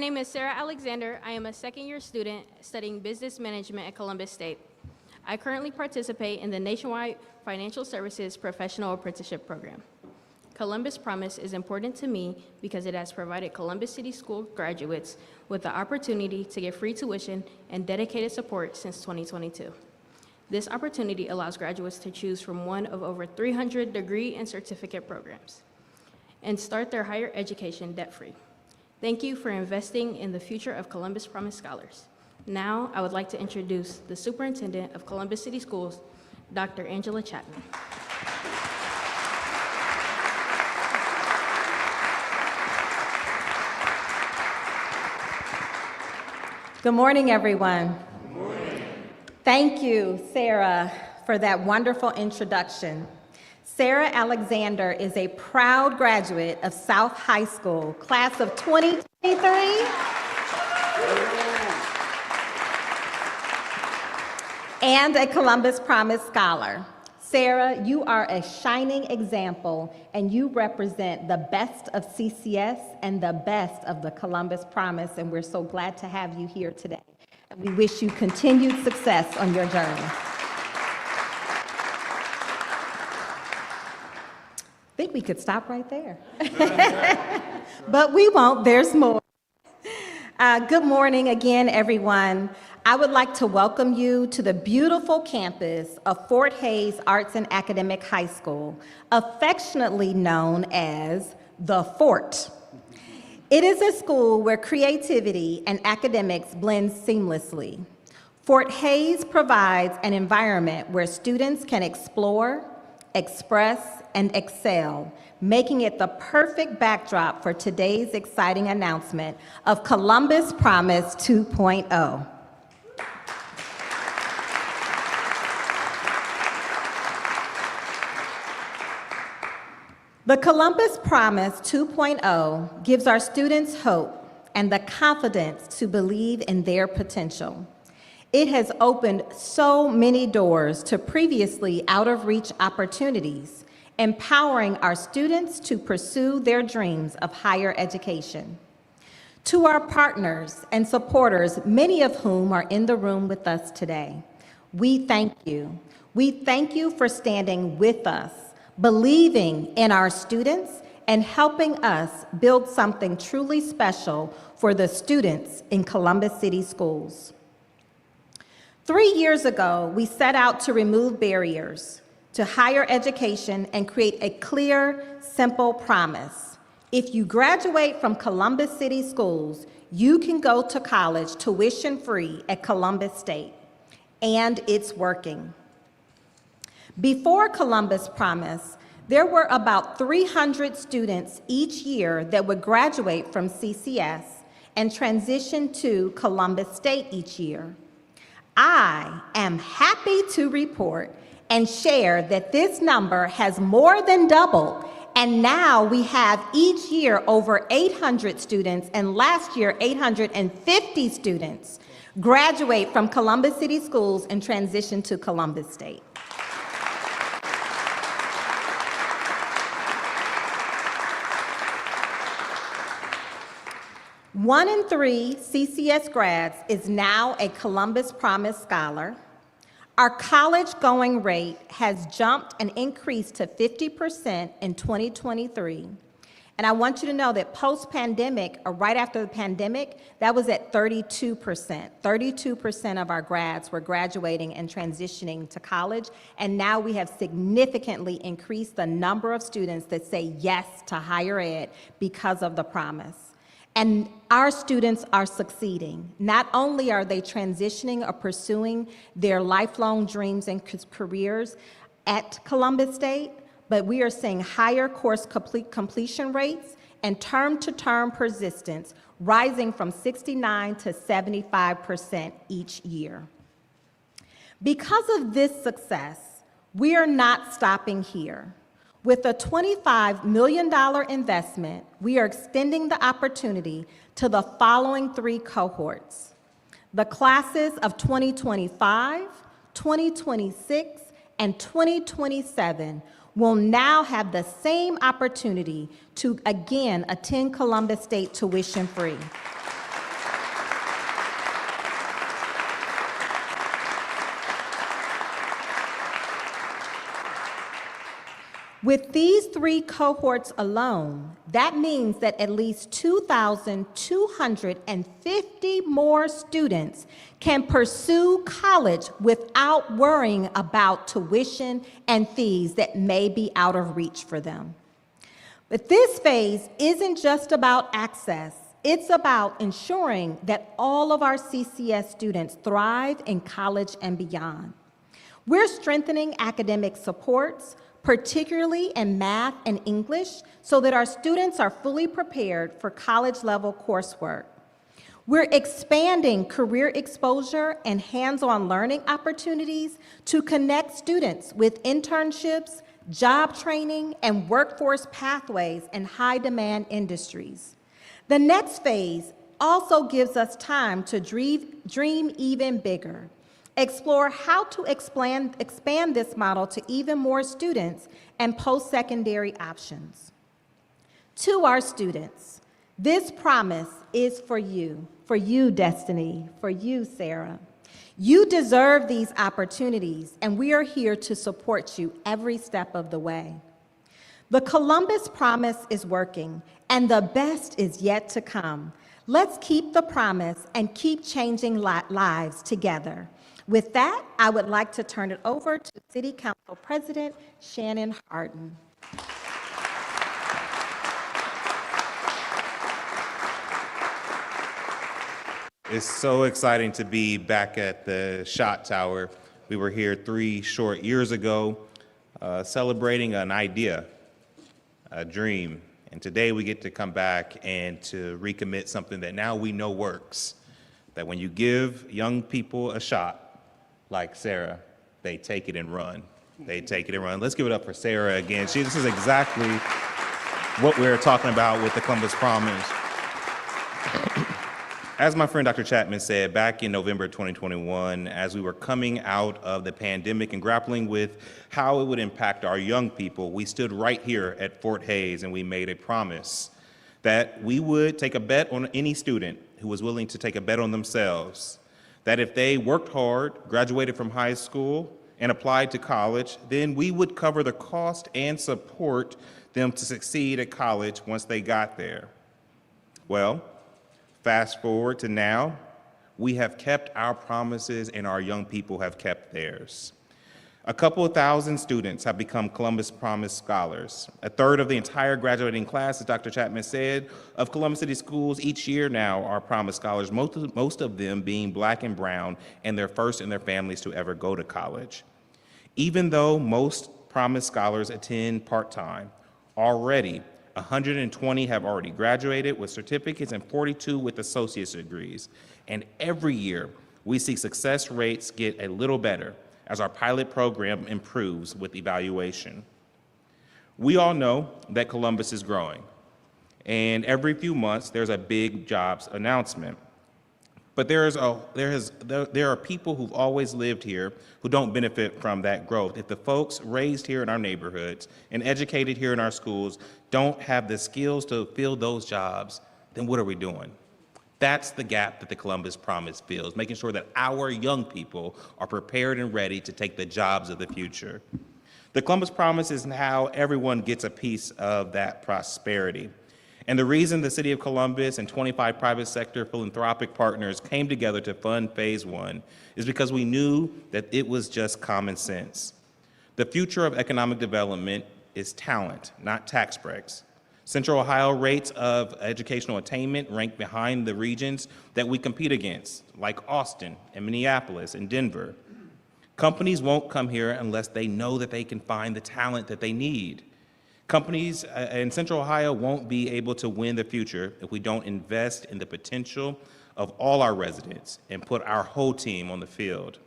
My name is Sarah Alexander. I am a second-year student studying business management at Columbus State. I currently participate in the Nationwide Financial Services Professional Apprenticeship Program. Columbus Promise is important to me because it has provided Columbus City School graduates with the opportunity to get free tuition and dedicated support since 2022. This opportunity allows graduates to choose from one of over 300 degree and certificate programs and start their higher education debt-free. Thank you for investing in the future of Columbus Promise Scholars. Now, I would like to introduce the Superintendent of Columbus City Schools, Dr. Angela Chapman. Good morning, everyone. Good morning. Thank you, Sarah, for that wonderful introduction. Sarah Alexander is a proud graduate of South High School, class of 2023. And a Columbus Promise Scholar. Sarah, you are a shining example, and you represent the best of CCS and the best of the Columbus Promise, and we're so glad to have you here today. We wish you continued success on your journey. I think we could stop right there. But we won't, there's more. Good morning again, everyone. I would like to welcome you to the beautiful campus of Fort Hays Arts and Academic High School, affectionately known as the Fort. It is a school where creativity and academics blend seamlessly. Fort Hays provides an environment where students can explore, express, and excel, making it the perfect backdrop for today's exciting announcement of Columbus Promise 2.0. The Columbus Promise 2.0 gives our students hope and the confidence to believe in their potential. It has opened so many doors to previously out-of-reach opportunities, empowering our students to pursue their dreams of higher education. To our partners and supporters, many of whom are in the room with us today, we thank you. We thank you for standing with us, believing in our students, and helping us build something truly special for the students in Columbus City Schools. 3 years ago, we set out to remove barriers to higher education and create a clear, simple promise. If you graduate from Columbus City Schools, you can go to college tuition-free at Columbus State, and it's working. Before Columbus Promise, there were about 300 students each year that would graduate from CCS and transition to Columbus State each year. I am happy to report and share that this number has more than doubled, and now we have each year over 800 students, and last year 850 students graduate from Columbus City Schools and transition to Columbus State. One in 3 CCS grads is now a Columbus Promise Scholar. Our college-going rate has jumped and increased to 50% in 2023. And I want you to know that post-pandemic, or right after the pandemic, that was at 32%. 32% of our grads were graduating and transitioning to college, and now we have significantly increased the number of students that say yes to higher ed because of the promise. And our students are succeeding. Not only are they transitioning or pursuing their lifelong dreams and careers at Columbus State, but we are seeing higher course completion rates and term-to-term persistence rising from 69 to 75% each year. Because of this success, we are not stopping here. With a $25 million investment, we are extending the opportunity to the following 3 cohorts. The classes of 2025, 2026, and 2027 will now have the same opportunity to again attend Columbus State tuition free. With these 3 cohorts alone, that means that at least 2,250 more students can pursue college without worrying about tuition and fees that may be out of reach for them. But this phase isn't just about access. It's about ensuring that all of our CCS students thrive in college and beyond. We're strengthening academic supports, particularly in math and English, so that our students are fully prepared for college-level coursework. We're expanding career exposure and hands-on learning opportunities to connect students with internships, job training, and workforce pathways in high-demand industries. The next phase also gives us time to dream even bigger. Explore how to expand this model to even more students and post-secondary options. To our students, this promise is for you, Destiny, for you, Sarah. You deserve these opportunities, and we are here to support you every step of the way. The Columbus promise is working, and the best is yet to come. Let's keep the promise and keep changing lives together. With that, I would like to turn it over to City Council President Shannon Harden. It's so exciting to be back at the Shot Tower. We were here 3 short years ago, celebrating an idea, a dream. And today we get to come back and to recommit something that now we know works. That when you give young people a shot, like Sarah, they take it and run. They take it and run. Let's give it up for Sarah again. This is exactly what we're talking about with the Columbus Promise. As my friend Dr. Chapman said back in November 2021, as we were coming out of the pandemic and grappling with how it would impact our young people, we stood right here at Fort Hays and we made a promise that we would take a bet on any student who was willing to take a bet on themselves, that if they worked hard, graduated from high school, and applied to college, then we would cover the cost and support them to succeed at college once they got there. Well, fast forward to now, we have kept our promises and our young people have kept theirs. A couple of thousand students have become Columbus Promise Scholars. A third of the entire graduating class, as Dr. Chapman said, of Columbus City Schools each year now are Promise Scholars, most of them being Black and brown and their first in their families to ever go to college. Even though most Promise Scholars attend part-time, already 120 have already graduated with certificates and 42 with associate's degrees. And every year, we see success rates get a little better as our pilot program improves with evaluation. We all know that Columbus is growing, and every few months there's a big jobs announcement. But there are people who've always lived here who don't benefit from that growth. If the folks raised here in our neighborhoods and educated here in our schools don't have the skills to fill those jobs, then what are we doing? That's the gap that the Columbus Promise fills, making sure that our young people are prepared and ready to take the jobs of the future. The Columbus Promise is how everyone gets a piece of that prosperity. And the reason the City of Columbus and 25 private sector philanthropic partners came together to fund Phase 1 is because we knew that it was just common sense. The future of economic development is talent, not tax breaks. Central Ohio rates of educational attainment rank behind the regions that we compete against, like Austin and Minneapolis and Denver. Companies won't come here unless they know that they can find the talent that they need. Companies in Central Ohio won't be able to win the future if we don't invest in the potential of all our residents and put our whole team on the field.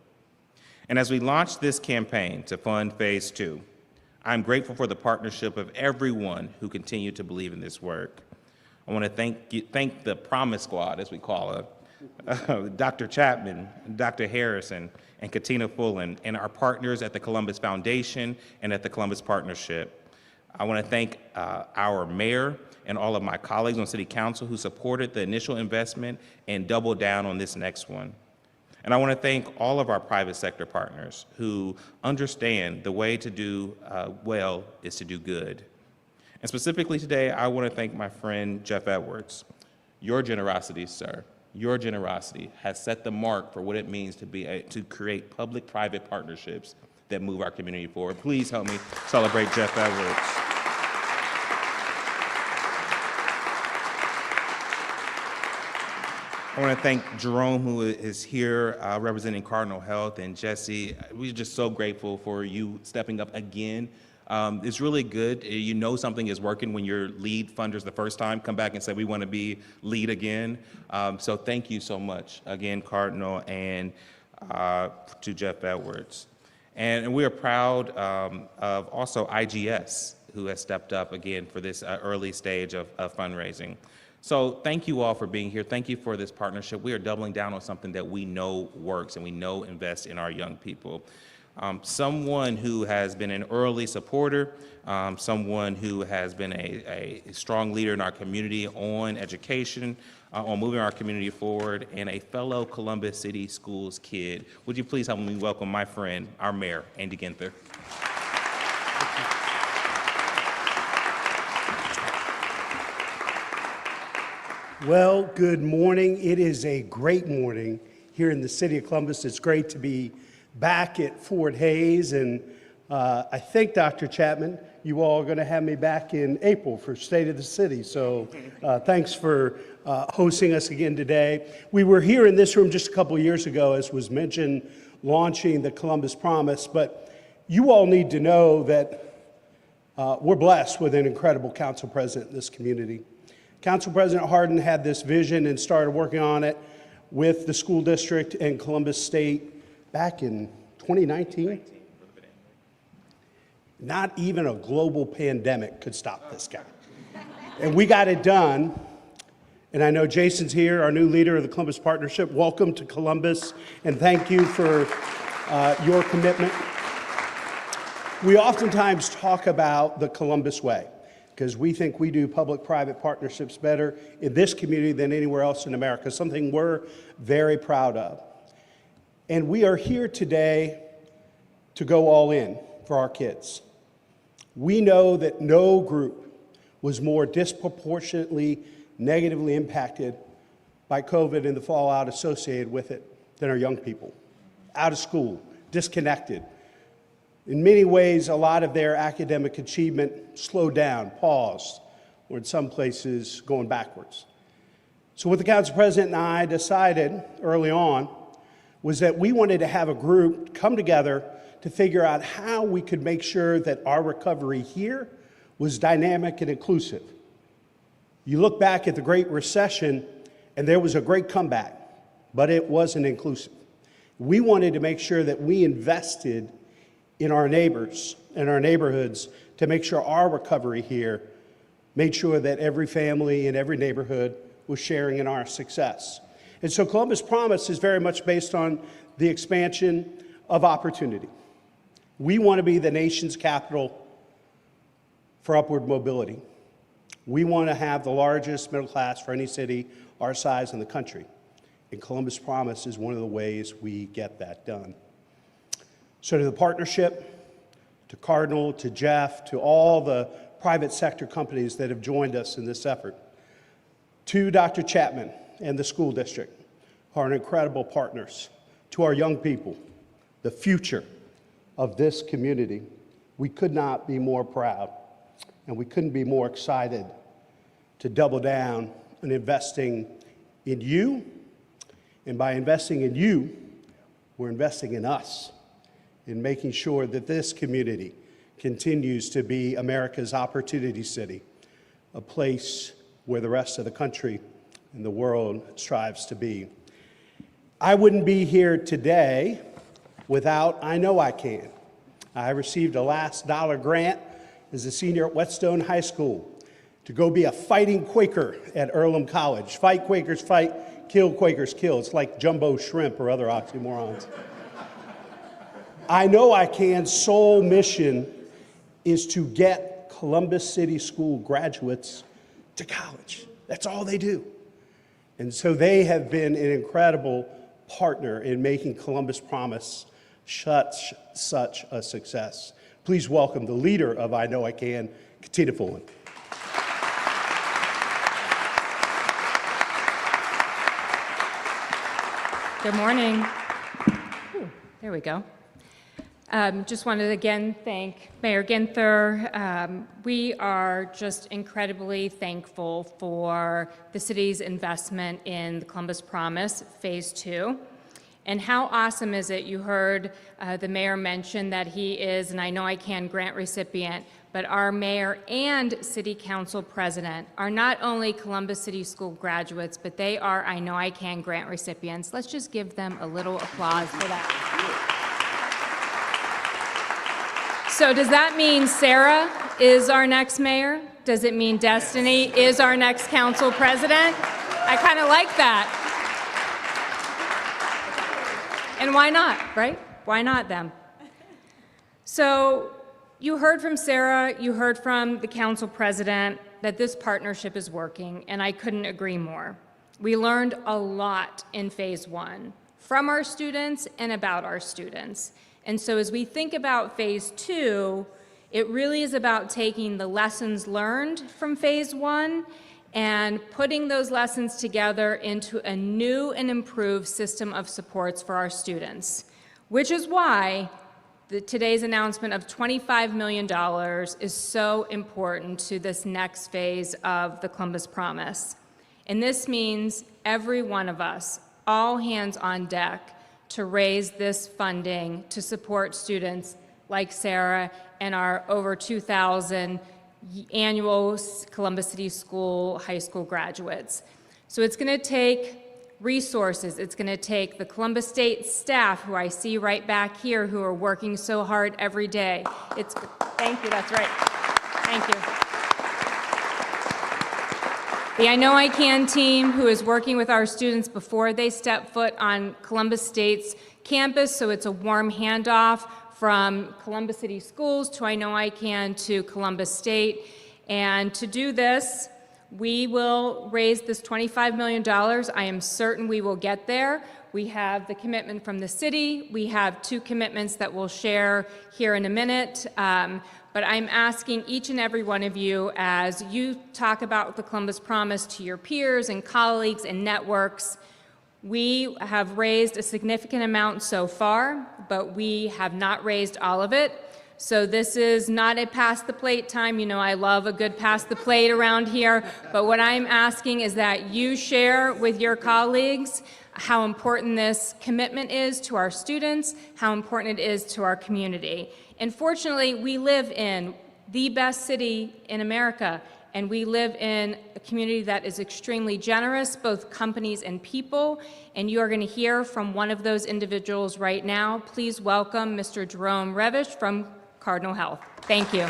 And as we launch this campaign to fund Phase 2, I'm grateful for the partnership of everyone who continued to believe in this work. I want to thank the Promise Squad, as we call it, Dr. Chapman, Dr. Harrison, and Katina Fullen, and our partners at the Columbus Foundation and at the Columbus Partnership. I want to thank our mayor and all of my colleagues on City Council who supported the initial investment and doubled down on this next one. And I want to thank all of our private sector partners who understand the way to do well is to do good. And specifically today, I want to thank my friend Jeff Edwards. Your generosity, sir, your generosity has set the mark for what it means to create public-private partnerships that move our community forward. Please help me celebrate Jeff Edwards. I want to thank Jerome, who is here representing Cardinal Health, and Jesse. We're just so grateful for you stepping up again. It's really good. You know something is working when you're lead funders the first time, come back and say, we want to be lead again. So thank you so much, again, Cardinal, and to Jeff Edwards. And we are proud of also IGS, who has stepped up again for this early stage of fundraising. So thank you all for being here. Thank you for this partnership. We are doubling down on something that we know works and we know invests in our young people. Someone who has been an early supporter, someone who has been a strong leader in our community on education, on moving our community forward, and a fellow Columbus City Schools kid. Would you please help me welcome my friend, our mayor, Andy Ginther. Well, good morning. It is a great morning here in the city of Columbus. It's great to be back at Fort Hays, and I think, Dr. Chapman, you all are going to have me back in April for State of the City. So thanks for hosting us again today. We were here in this room just a couple of years ago, as was mentioned, launching the Columbus Promise, but you all need to know that we're blessed with an incredible council president in this community. Council President Hardin had this vision and started working on it with the school district and Columbus State back in 2019. Not even a global pandemic could stop this guy. And we got it done. And I know Jason's here, our new leader of the Columbus Partnership. Welcome to Columbus, and thank you for your commitment. We oftentimes talk about the Columbus way, because we think we do public-private partnerships better in this community than anywhere else in America, something we're very proud of. And we are here today to go all in for our kids. We know that no group was more disproportionately negatively impacted by COVID and the fallout associated with it than our young people. Out of school, disconnected. In many ways, a lot of their academic achievement slowed down, paused, or in some places going backwards. So what the council president and I decided early on was that we wanted to have a group come together to figure out how we could make sure that our recovery here was dynamic and inclusive. You look back at the Great Recession, and there was a great comeback, but it wasn't inclusive. We wanted to make sure that we invested in our neighbors and our neighborhoods to make sure our recovery here made sure that every family in every neighborhood was sharing in our success. And so Columbus Promise is very much based on the expansion of opportunity. We want to be the nation's capital for upward mobility. We want to have the largest middle class for any city our size in the country. And Columbus Promise is one of the ways we get that done. So to the partnership, to Cardinal, to Jeff, to all the private sector companies that have joined us in this effort, to Dr. Chapman and the school district, who are incredible partners, to our young people, the future of this community, we could not be more proud, and we couldn't be more excited to double down on investing in you. And by investing in you, we're investing in us, in making sure that this community continues to be America's opportunity city, a place where the rest of the country and the world strives to be. I wouldn't be here today without I Know I Can. I received a last dollar grant as a senior at Whetstone High School to go be a fighting Quaker at Earlham College. Fight Quakers fight, kill Quakers kill. It's like jumbo shrimp or other oxymorons. I Know I Can's sole mission is to get Columbus City School graduates to college. That's all they do. And so they have been an incredible partner in making Columbus Promise such a success. Please welcome the leader of I Know I Can, Katina Fullen. Good morning. Ooh, there we go. Just wanted to again thank Mayor Ginther. We are just incredibly thankful for the city's investment in the Columbus Promise Phase 2. And how awesome is it, you heard the mayor mention that he is an I Know I Can grant recipient, but our mayor and city council president are not only Columbus City School graduates, but they are I Know I Can grant recipients. Let's just give them a little applause for that. So does that mean Sarah is our next mayor? Does it mean Destiny is our next council president? I kind of like that. And why not, right? Why not them? So you heard from Sarah, you heard from the council president that this partnership is working, and I couldn't agree more. We learned a lot in Phase 1 from our students and about our students. And so as we think about Phase 2, it really is about taking the lessons learned from Phase 1 and putting those lessons together into a new and improved system of supports for our students, which is why today's announcement of $25 million is so important to this next phase of the Columbus Promise. And this means every one of us, all hands on deck, to raise this funding to support students like Sarah and our over 2,000 annual Columbus City School high school graduates. So it's going to take resources. It's going to take the Columbus State staff, who I see right back here, who are working so hard every day. Thank you, that's right. Thank you. The I Know I Can team, who is working with our students before they step foot on Columbus State's campus, so it's a warm handoff from Columbus City Schools to I Know I Can to Columbus State. And to do this, we will raise this $25 million. I am certain we will get there. We have the commitment from the city. We have 2 commitments that we'll share here in a minute. But I'm asking each and every one of you, as you talk about the Columbus Promise to your peers and colleagues and networks, we have raised a significant amount so far, but we have not raised all of it. So this is not a pass the plate time. You know, I love a good pass the plate around here. But what I'm asking is that you share with your colleagues how important this commitment is to our students, how important it is to our community. And fortunately, we live in the best city in America, and we live in a community that is extremely generous, both companies and people, and you are going to hear from one of those individuals right now. Please welcome Mr. Jerome Revish from Cardinal Health. Thank you.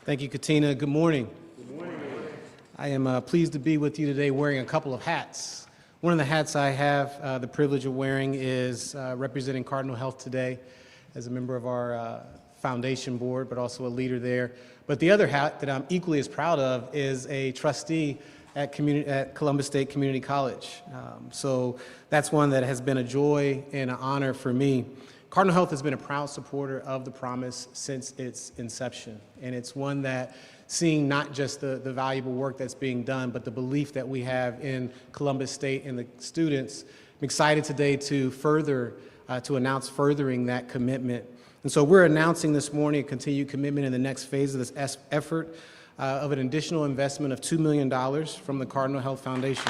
Thank you, Katina. Good morning. Good morning. I am pleased to be with you today wearing a couple of hats. One of the hats I have the privilege of wearing is representing Cardinal Health today as a member of our foundation board, but also a leader there. But the other hat that I'm equally as proud of is a trustee at Columbus State Community College. So that's one that has been a joy and an honor for me. Cardinal Health has been a proud supporter of the Promise since its inception, and it's one that, seeing not just the valuable work that's being done, but the belief that we have in Columbus State and the students, I'm excited today to announce furthering that commitment. And so we're announcing this morning a continued commitment in the next phase of this effort of an additional investment of $2 million from the Cardinal Health Foundation.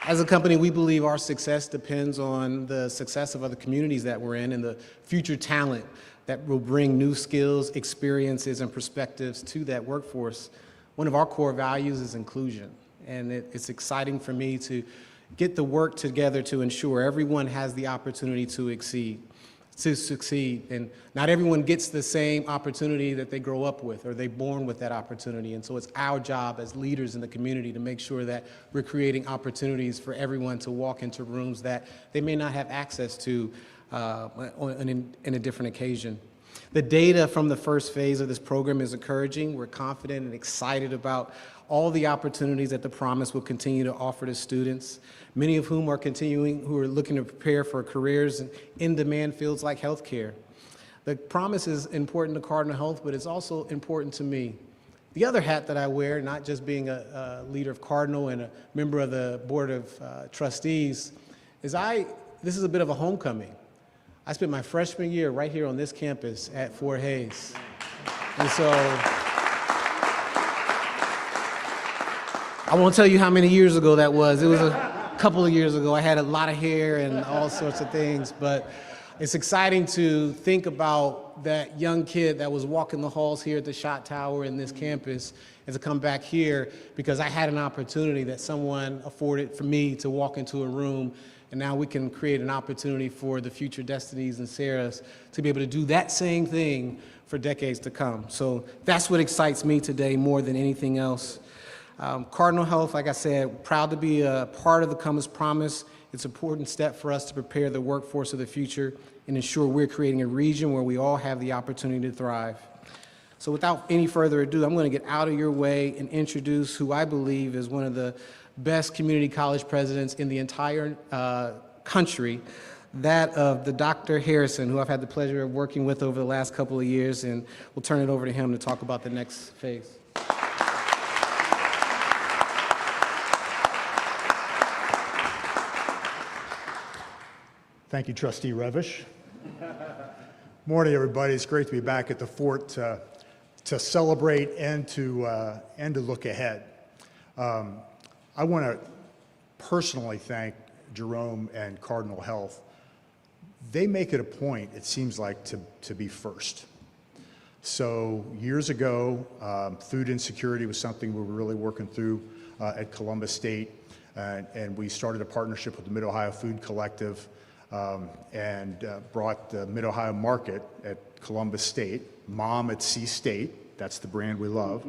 As a company, we believe our success depends on the success of other communities that we're in and the future talent that will bring new skills, experiences, and perspectives to that workforce. One of our core values is inclusion, and it's exciting for me to get the work together to ensure everyone has the opportunity to exceed. to succeed. And not everyone gets the same opportunity that they grow up with, or they're born with that opportunity. And so it's our job as leaders in the community to make sure that we're creating opportunities for everyone to walk into rooms that they may not have access to in a different occasion. The data from the first phase of this program is encouraging. We're confident and excited about all the opportunities that the Promise will continue to offer to students, many of whom are looking to prepare for careers in in-demand fields like healthcare. The Promise is important to Cardinal Health, but it's also important to me. The other hat that I wear, not just being a leader of Cardinal and a member of the Board of Trustees, is this is a bit of a homecoming. I spent my freshman year right here on this campus at Fort Hays. And so I won't tell you how many years ago that was. It was a couple of years ago. I had a lot of hair and all sorts of things, but it's exciting to think about that young kid that was walking the halls here at the Shot Tower in this campus and to come back here because I had an opportunity that someone afforded for me to walk into a room, and now we can create an opportunity for the future Destinies and Sarahs to be able to do that same thing for decades to come. So that's what excites me today more than anything else. Cardinal Health, like I said, proud to be a part of the Columbus Promise. It's an important step for us to prepare the workforce of the future and ensure we're creating a region where we all have the opportunity to thrive. So without any further ado, I'm going to get out of your way and introduce who I believe is one of the best community college presidents in the entire country, that of the Dr. Harrison, who I've had the pleasure of working with over the last couple of years, and we'll turn it over to him to talk about the next phase. Thank you, Trustee Revish. Morning, everybody. It's great to be back at the fort to celebrate and to look ahead. I want to personally thank Jerome and Cardinal Health. They make it a point, it seems like, to be first. So years ago, food insecurity was something we were really working through at Columbus State, and we started a partnership with the Mid-Ohio Food Collective and brought the Mid-Ohio Market at Columbus State, Mom at C State, that's the brand we love,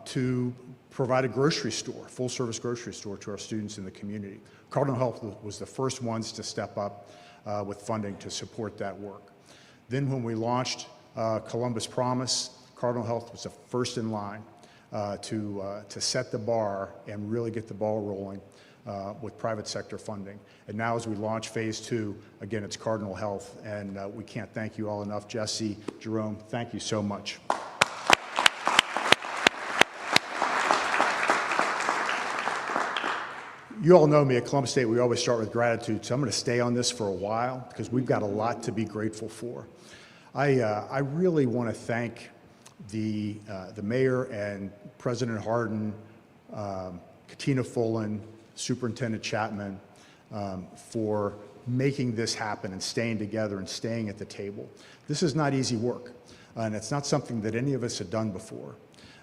to provide a grocery store, full-service grocery store to our students in the community. Cardinal Health was the first ones to step up with funding to support that work. Then when we launched Columbus Promise, Cardinal Health was the first in line to set the bar and really get the ball rolling with private sector funding. And now as we launch phase 2, again, it's Cardinal Health, and we can't thank you all enough. Jesse, Jerome, thank you so much. You all know me at Columbus State, we always start with gratitude, so I'm going to stay on this for a while because we've got a lot to be grateful for. I really want to thank the mayor and President Hardin, Katina Fullen, Superintendent Chapman, for making this happen and staying together and staying at the table. This is not easy work, and it's not something that any of us have done before.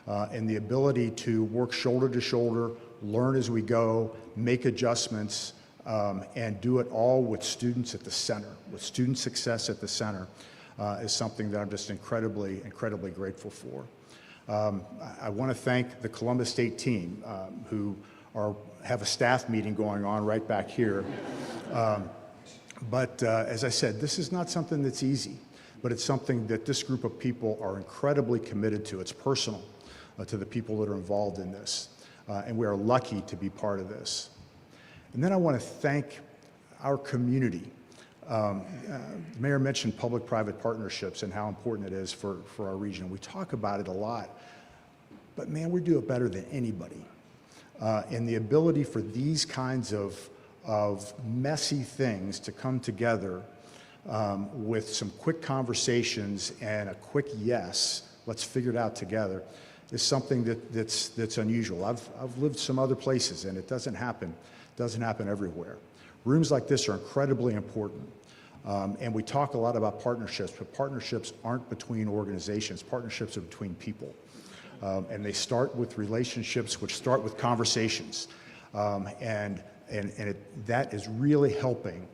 And the ability to work shoulder to shoulder, learn as we go, make adjustments, and do it all with students at the center, with student success at the center, is something that I'm just incredibly, incredibly grateful for. I want to thank the Columbus State team, who have a staff meeting going on right back here. But as I said, this is not something that's easy, but it's something that this group of people are incredibly committed to. It's personal to the people that are involved in this, and we are lucky to be part of this. And then I want to thank our community. The mayor mentioned public-private partnerships and how important it is for our region. We talk about it a lot, but man, we do it better than anybody. And the ability for these kinds of messy things to come together with some quick conversations and a quick yes, let's figure it out together, is something that's unusual. I've lived some other places, and it doesn't happen everywhere. Rooms like this are incredibly important. And we talk a lot about partnerships, but partnerships aren't between organizations. Partnerships are between people. And they start with relationships, which start with conversations. That is really helping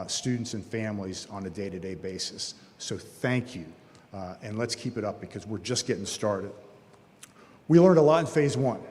students and families on a day-to-day basis. So thank you, and let's keep it up because we're just getting started. We learned a lot in phase one.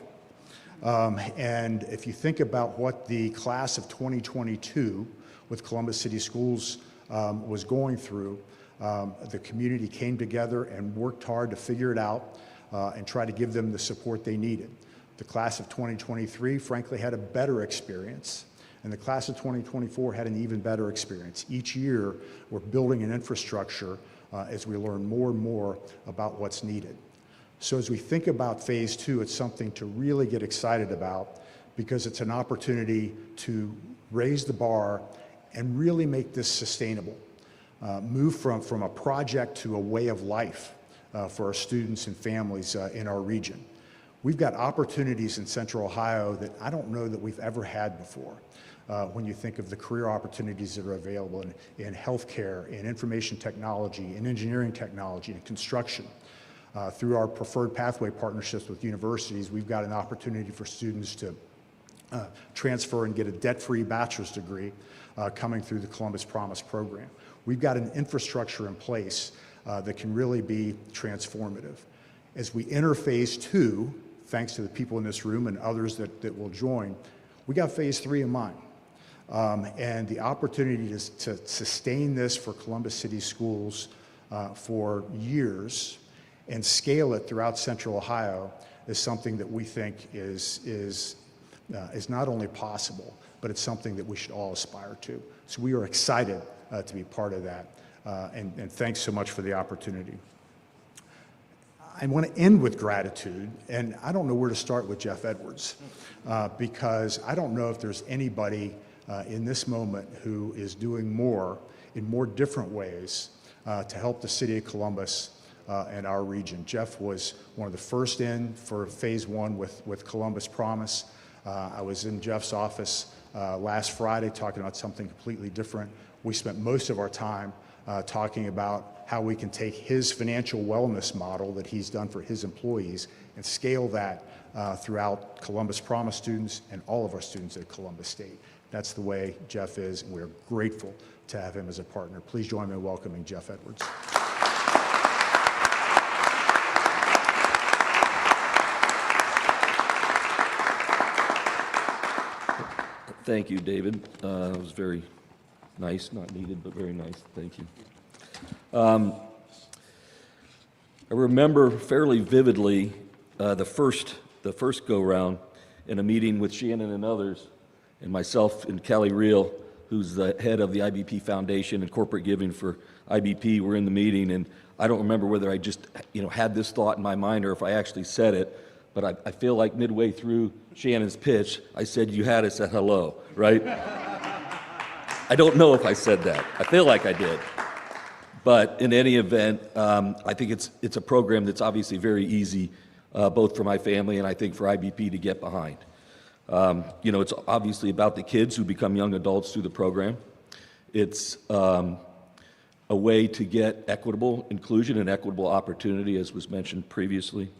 And if you think about what the class of 2022 with Columbus City Schools was going through, the community came together and worked hard to figure it out and try to give them the support they needed. The class of 2023, frankly, had a better experience, and the class of 2024 had an even better experience. Each year, we're building an infrastructure as we learn more and more about what's needed. So as we think about phase two, it's something to really get excited about because it's an opportunity to raise the bar and really make this sustainable. Move from a project to a way of life for our students and families in our region. We've got opportunities in Central Ohio that I don't know that we've ever had before. When you think of the career opportunities that are available in healthcare, in information technology, in engineering technology, in construction. Through our preferred pathway partnerships with universities, we've got an opportunity for students to transfer and get a debt-free bachelor's degree coming through the Columbus Promise program. We've got an infrastructure in place that can really be transformative. As we enter phase two, thanks to the people in this room and others that will join, we got phase three in mind. And the opportunity to sustain this for Columbus City Schools for years and scale it throughout Central Ohio is something that we think is not only possible, but it's something that we should all aspire to. So we are excited to be part of that, and thanks so much for the opportunity. I want to end with gratitude, and I don't know where to start with Jeff Edwards, because I don't know if there's anybody in this moment who is doing more in more different ways to help the city of Columbus and our region. Jeff was one of the first in for phase one with Columbus Promise. I was in Jeff's office last Friday talking about something completely different. We spent most of our time talking about how we can take his financial wellness model that he's done for his employees and scale that throughout Columbus Promise students and all of our students at Columbus State. That's the way Jeff is, and we're grateful to have him as a partner. Please join me in welcoming Jeff Edwards. Thank you, David. That was very nice, not needed, but very nice. Thank you. I remember fairly vividly the first go-round in a meeting with Shannon and others, and myself and Kelly Reel, who's the head of the IBP Foundation and corporate giving for IBP. Were in the meeting, and I don't remember whether I just had this thought in my mind or if I actually said it, but I feel like midway through Shannon's pitch, I said, "You had us at hello," right? I don't know if I said that. I feel like I did. But in any event, I think it's a program that's obviously very easy, both for my family and I think for IBP to get behind. It's obviously about the kids who become young adults through the program. It's a way to get equitable inclusion and equitable opportunity, as was mentioned previously.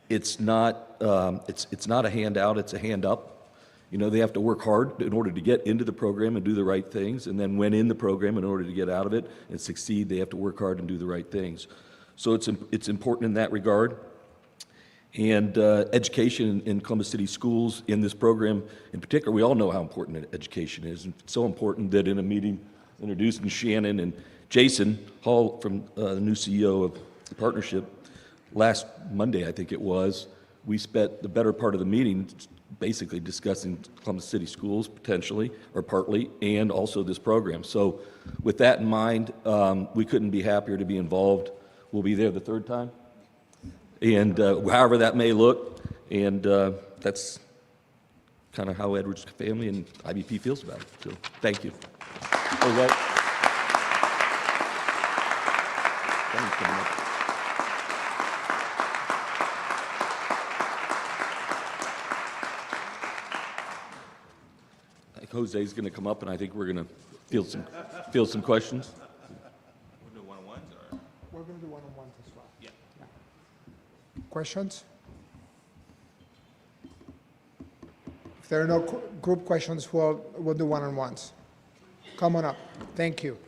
It's not a handout, it's a hand up. They have to work hard in order to get into the program and do the right things, and then when in the program, in order to get out of it and succeed, they have to work hard and do the right things. So it's important in that regard. And education in Columbus City Schools in this program in particular, we all know how important education is. And it's so important that in a meeting introducing Shannon and Jason Hall from the new CEO of the partnership, last Monday, I think it was, we spent the better part of the meeting basically discussing Columbus City Schools potentially, or partly, and also this program. So with that in mind, we couldn't be happier to be involved. We'll be there the third time, and however that may look, and that's kind of how Edwards family and IBP feels about it. So thank you. Jose's going to come up, and I think we're going to field some questions. We'll do one-on-ones, or? We're going to do one-on-ones as well. Yeah. Questions? If there are no group questions, we'll do one-on-ones. Come on up. Thank you.